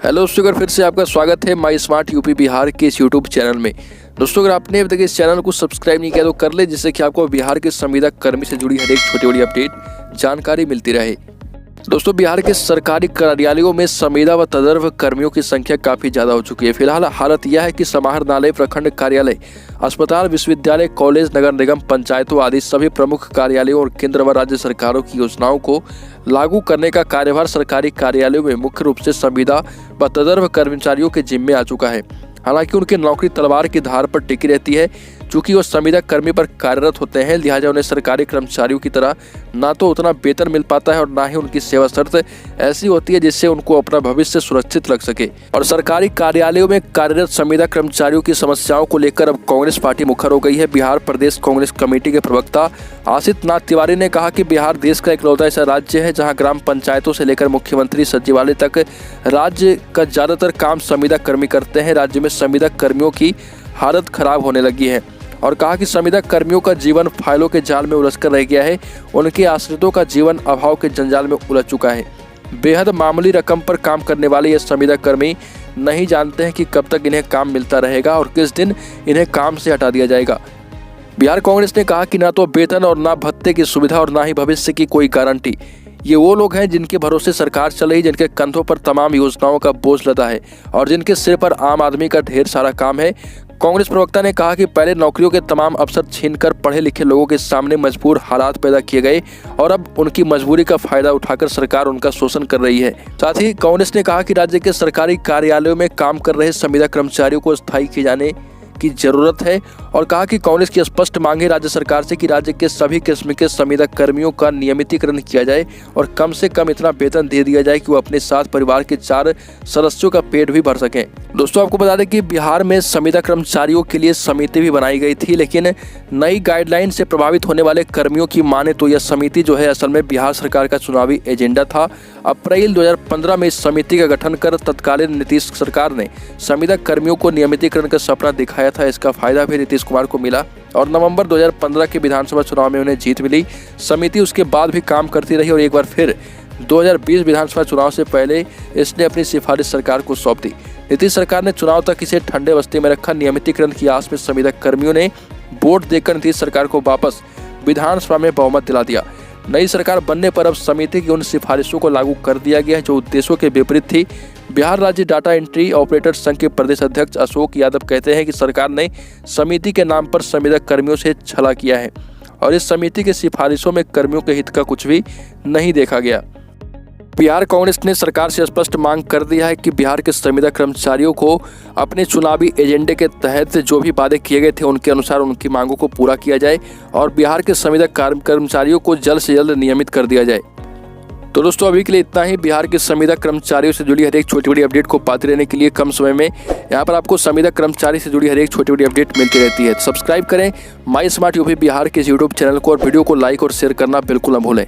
Hello दोस्तों, अगर फिर से आपका स्वागत है माई स्मार्ट यूपी बिहार के इस यूट्यूब चैनल में। दोस्तों, अगर आपने अभी तक इस चैनल को सब्सक्राइब नहीं किया तो कर ले, जिससे कि आपको बिहार के संविदा कर्मी से जुड़ी हर एक छोटी बड़ी अपडेट जानकारी मिलती रहे। दोस्तों, बिहार के सरकारी कार्यालयों में संविदा व तदर्व कर्मियों की संख्या काफ़ी ज़्यादा हो चुकी है। फिलहाल हालत यह है कि समाहरणालय, प्रखंड कार्यालय, अस्पताल, विश्वविद्यालय, कॉलेज, नगर निगम, पंचायतों आदि सभी प्रमुख कार्यालयों और केंद्र व राज्य सरकारों की योजनाओं को लागू करने का कार्यभार सरकारी कार्यालयों में मुख्य रूप से संविदा व तदर्व कर्मचारियों के जिम्मे आ चुका है। हालांकि उनकी नौकरी तलवार की धार पर टिकी रहती है। चूंकि वो संविदा कर्मी पर कार्यरत होते हैं, लिहाजा उन्हें सरकारी कर्मचारियों की तरह ना तो उतना वेतन मिल पाता है और ना ही उनकी सेवा शर्त ऐसी होती है जिससे उनको अपना भविष्य सुरक्षित लग सके। और सरकारी कार्यालयों में कार्यरत संविदा कर्मचारियों की समस्याओं को लेकर अब कांग्रेस पार्टी मुखर हो गई है। बिहार प्रदेश कांग्रेस कमेटी के प्रवक्ता आशित नाथ तिवारी ने कहा कि बिहार देश का इकलौता ऐसा राज्य है जहाँ ग्राम पंचायतों से लेकर मुख्यमंत्री सचिवालय तक राज्य का ज्यादातर काम संविदा कर्मी करते हैं। राज्य में संविदा कर्मियों की हालत खराब होने लगी है और कहा कि संविदा कर्मियों का जीवन फाइलों के जाल में उलझकर रह गया है। उनके आश्रितों का जीवन अभाव के जंजाल में उलझ चुका है। बेहद मामूली रकम पर काम करने वाले ये संविदा कर्मी नहीं जानते हैं कि कब तक इन्हें काम मिलता रहेगा और किस दिन इन्हें काम से हटा दिया जाएगा। बिहार कांग्रेस ने कहा कि ना तो वेतन और ना भत्ते की सुविधा और ना ही भविष्य की कोई गारंटी। ये वो लोग हैं जिनके भरोसे सरकार चल रही, जिनके कंधों पर तमाम योजनाओं का बोझ लदा है और जिनके सिर पर आम आदमी का ढेर सारा काम है। कांग्रेस प्रवक्ता ने कहा कि पहले नौकरियों के तमाम अवसर छीनकर पढ़े लिखे लोगों के सामने मजबूर हालात पैदा किए गए और अब उनकी मजबूरी का फायदा उठाकर सरकार उनका शोषण कर रही है। साथ ही कांग्रेस ने कहा कि राज्य के सरकारी कार्यालयों में काम कर रहे संविदा कर्मचारियों को स्थायी किए जाने की जरूरत है और कहा कि कांग्रेस की स्पष्ट मांग है राज्य सरकार से कि राज्य के सभी किस्म के संविदा कर्मियों का नियमितीकरण किया जाए और कम से कम इतना वेतन दे दिया जाए कि वो अपने साथ परिवार के 4 सदस्यों का पेट भी भर सकें। दोस्तों, आपको बता दें कि बिहार में संविदा कर्मचारियों के लिए समिति भी बनाई गई थी, लेकिन नई गाइडलाइन से प्रभावित होने वाले कर्मियों की माने तो यह समिति जो है असल में बिहार सरकार का चुनावी एजेंडा था। अप्रैल 2015 में इस समिति का गठन कर तत्कालीन नीतीश सरकार ने संविदा कर्मियों को नियमितीकरण का सपना दिखाया था। इसका फायदा भी नीतीश कुमार को मिला और नवंबर 2015 के विधानसभा चुनाव में उन्हें जीत मिली। समिति उसके बाद भी काम करती रही और एक बार फिर 2020 विधानसभा चुनाव से पहले इसने अपनी सिफारिश सरकार को सौंप दी। नीतीश सरकार ने चुनाव तक इसे ठंडे बस्ते में रखा। नियमितीकरण की आस में संविदा कर्मियों ने वोट देकर नीतीश सरकार को वापस विधानसभा में बहुमत दिला दिया। नई सरकार बनने पर अब समिति की उन सिफारिशों को लागू कर दिया गया है जो उद्देश्यों के विपरीत थी। बिहार राज्य डाटा एंट्री ऑपरेटर संघ के प्रदेश अध्यक्ष अशोक यादव कहते हैं कि सरकार ने समिति के नाम पर संविदा कर्मियों से छला किया है और इस समिति की सिफारिशों में कर्मियों के हित का कुछ भी नहीं देखा गया। बिहार कांग्रेस ने सरकार से स्पष्ट मांग कर दिया है कि बिहार के संविदा कर्मचारियों को अपने चुनावी एजेंडे के तहत जो भी वादे किए गए थे उनके अनुसार उनकी मांगों को पूरा किया जाए और बिहार के संविदा कर्मचारियों को जल्द से जल्द नियमित कर दिया जाए। तो दोस्तों, अभी के लिए इतना ही। बिहार के संविदा कर्मचारियों से जुड़ी हर एक छोटी बड़ी अपडेट को पाते रहने के लिए कम समय में यहाँ पर आपको संविदा कर्मचारी से जुड़ी हर एक छोटी बड़ी अपडेट मिलती रहती है। सब्सक्राइब करें माई स्मार्ट यूपी बिहार के यूट्यूब चैनल को और वीडियो को लाइक और शेयर करना बिल्कुल न भूलें।